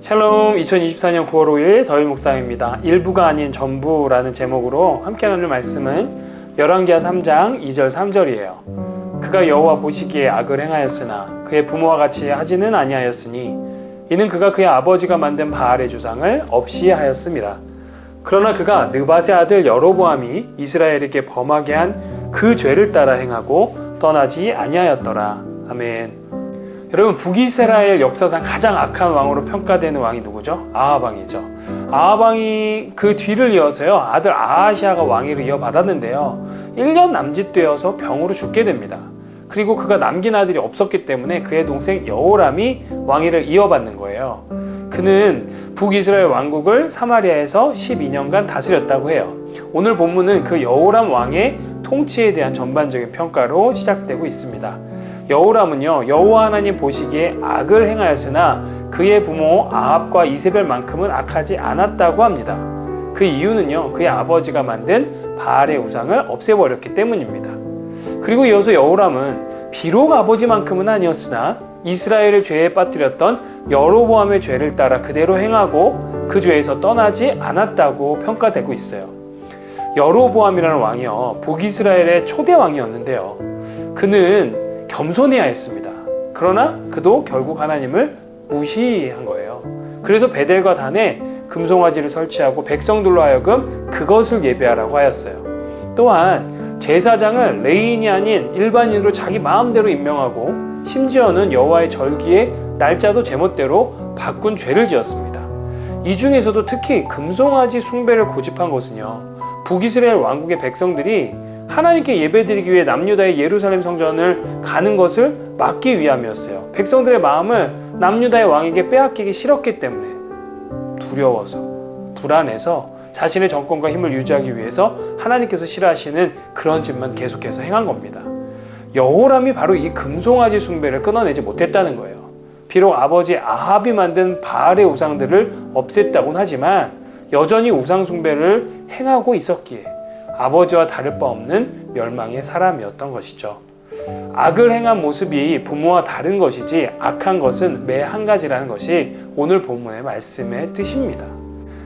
샬롬. 2024년 9월 5일 더위 묵상입니다. 일부가 아닌 전부라는 제목으로 함께 나눌 말씀은 열왕기하 3장 2절 3절이에요. 그가 여호와 보시기에 악을 행하였으나 그의 부모와 같이 하지는 아니하였으니 이는 그가 그의 아버지가 만든 바알의 주상을 없이 하였음이라. 그러나 그가 느밧의 아들 여로보암이 이스라엘에게 범하게 한 그 죄를 따라 행하고 떠나지 아니하였더라. 아멘. 여러분, 북이스라엘 역사상 가장 악한 왕으로 평가되는 왕이 누구죠? 아합 왕이죠. 아합 왕이 그 뒤를 이어서요, 아들 아하시아가 왕위를 이어받았는데요, 1년 남짓되어서 병으로 죽게 됩니다. 그리고 그가 남긴 아들이 없었기 때문에 그의 동생 여호람이 왕위를 이어받는 거예요. 그는 북이스라엘 왕국을 사마리아에서 12년간 다스렸다고 해요. 오늘 본문은 그 여호람 왕의 통치에 대한 전반적인 평가로 시작되고 있습니다. 여호람은요, 여호와 하나님 보시기에 악을 행하였으나 그의 부모 아합과 이세벨만큼은 악하지 않았다고 합니다. 그 이유는요, 그의 아버지가 만든 바알의 우상을 없애버렸기 때문입니다. 그리고 이어서 여호람은 비록 아버지만큼은 아니었으나 이스라엘을 죄에 빠뜨렸던 여로보암의 죄를 따라 그대로 행하고 그 죄에서 떠나지 않았다고 평가되고 있어요. 여로보암이라는 왕이요, 북이스라엘의 초대 왕이었는데요, 그는 겸손해야 했습니다. 그러나 그도 결국 하나님을 무시한 거예요. 그래서 베델과 단에 금송아지를 설치하고 백성들로 하여금 그것을 예배하라고 하였어요. 또한 제사장을 레인이 아닌 일반인으로 자기 마음대로 임명하고 심지어는 여호와의 절기의 날짜도 제멋대로 바꾼 죄를 지었습니다. 이 중에서도 특히 금송아지 숭배를 고집한 것은요, 북이스라엘 왕국의 백성들이 하나님께 예배드리기 위해 남유다의 예루살렘 성전을 가는 것을 막기 위함이었어요. 백성들의 마음을 남유다의 왕에게 빼앗기기 싫었기 때문에 두려워서, 불안해서 자신의 정권과 힘을 유지하기 위해서 하나님께서 싫어하시는 그런 짓만 계속해서 행한 겁니다. 여호람이 바로 이 금송아지 숭배를 끊어내지 못했다는 거예요. 비록 아버지 아합이 만든 바알의 우상들을 없앴다고는 하지만 여전히 우상 숭배를 행하고 있었기에 아버지와 다를 바 없는 멸망의 사람이었던 것이죠. 악을 행한 모습이 부모와 다른 것이지 악한 것은 매 한 가지라는 것이 오늘 본문의 말씀의 뜻입니다.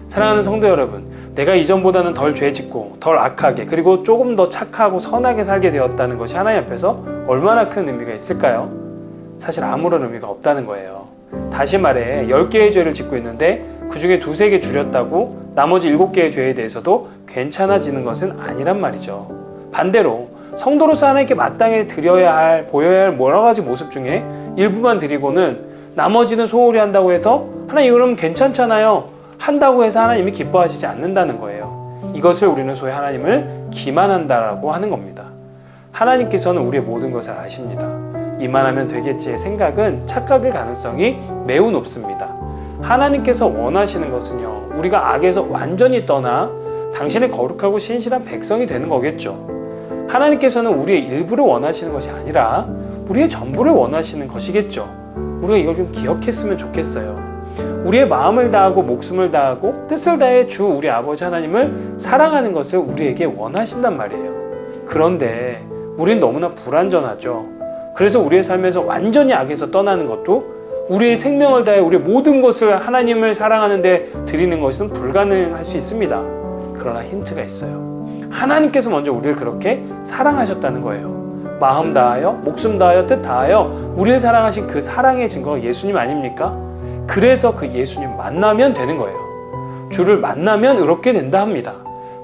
사랑하는 성도 여러분, 내가 이전보다는 덜 죄짓고 덜 악하게, 그리고 조금 더 착하고 선하게 살게 되었다는 것이 하나님 앞에서 얼마나 큰 의미가 있을까요? 사실 아무런 의미가 없다는 거예요. 다시 말해, 10개의 죄를 짓고 있는데 그 중에 2-3개 줄였다고 나머지 7개의 죄에 대해서도 괜찮아지는 것은 아니란 말이죠. 반대로 성도로서 하나님께 마땅히 드려야 할, 보여야 할 여러 가지 모습 중에 일부만 드리고는 나머지는 소홀히 한다고 해서 하나님 그럼 괜찮잖아요 한다고 해서 하나님이 기뻐하시지 않는다는 거예요. 이것을 우리는 소위 하나님을 기만한다라고 하는 겁니다. 하나님께서는 우리의 모든 것을 아십니다. 이만하면 되겠지의 생각은 착각의 가능성이 매우 높습니다. 하나님께서 원하시는 것은요, 우리가 악에서 완전히 떠나 당신의 거룩하고 신실한 백성이 되는 거겠죠. 하나님께서는 우리의 일부를 원하시는 것이 아니라 우리의 전부를 원하시는 것이겠죠. 우리가 이걸 좀 기억했으면 좋겠어요. 우리의 마음을 다하고 목숨을 다하고 뜻을 다해 주 우리 아버지 하나님을 사랑하는 것을 우리에게 원하신단 말이에요. 그런데 우리는 너무나 불완전하죠. 그래서 우리의 삶에서 완전히 악에서 떠나는 것도, 우리의 생명을 다해 우리의 모든 것을 하나님을 사랑하는 데 드리는 것은 불가능할 수 있습니다. 그러나 힌트가 있어요. 하나님께서 먼저 우리를 그렇게 사랑하셨다는 거예요. 마음 다하여, 목숨 다하여, 뜻 다하여 우리를 사랑하신 그 사랑의 증거가 예수님 아닙니까? 그래서 그 예수님 만나면 되는 거예요. 주를 만나면 의롭게 된다 합니다.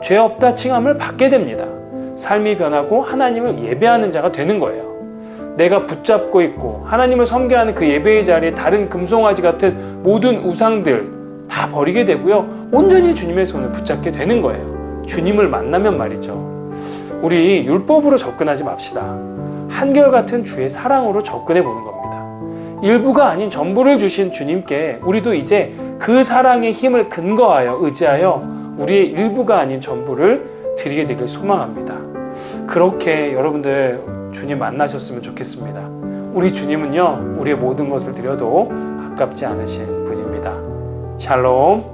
죄 없다 칭함을 받게 됩니다. 삶이 변하고 하나님을 예배하는 자가 되는 거예요. 내가 붙잡고 있고 하나님을 섬겨하는 그 예배의 자리에 다른 금송아지 같은 모든 우상들 다 버리게 되고요, 온전히 주님의 손을 붙잡게 되는 거예요. 주님을 만나면 말이죠. 우리 율법으로 접근하지 맙시다. 한결같은 주의 사랑으로 접근해 보는 겁니다. 일부가 아닌 전부를 주신 주님께 우리도 이제 그 사랑의 힘을 근거하여 의지하여 우리의 일부가 아닌 전부를 드리게 되길 소망합니다. 그렇게 여러분들 주님 만나셨으면 좋겠습니다. 우리 주님은요, 우리의 모든 것을 드려도 아깝지 않으신 분입니다. 샬롬.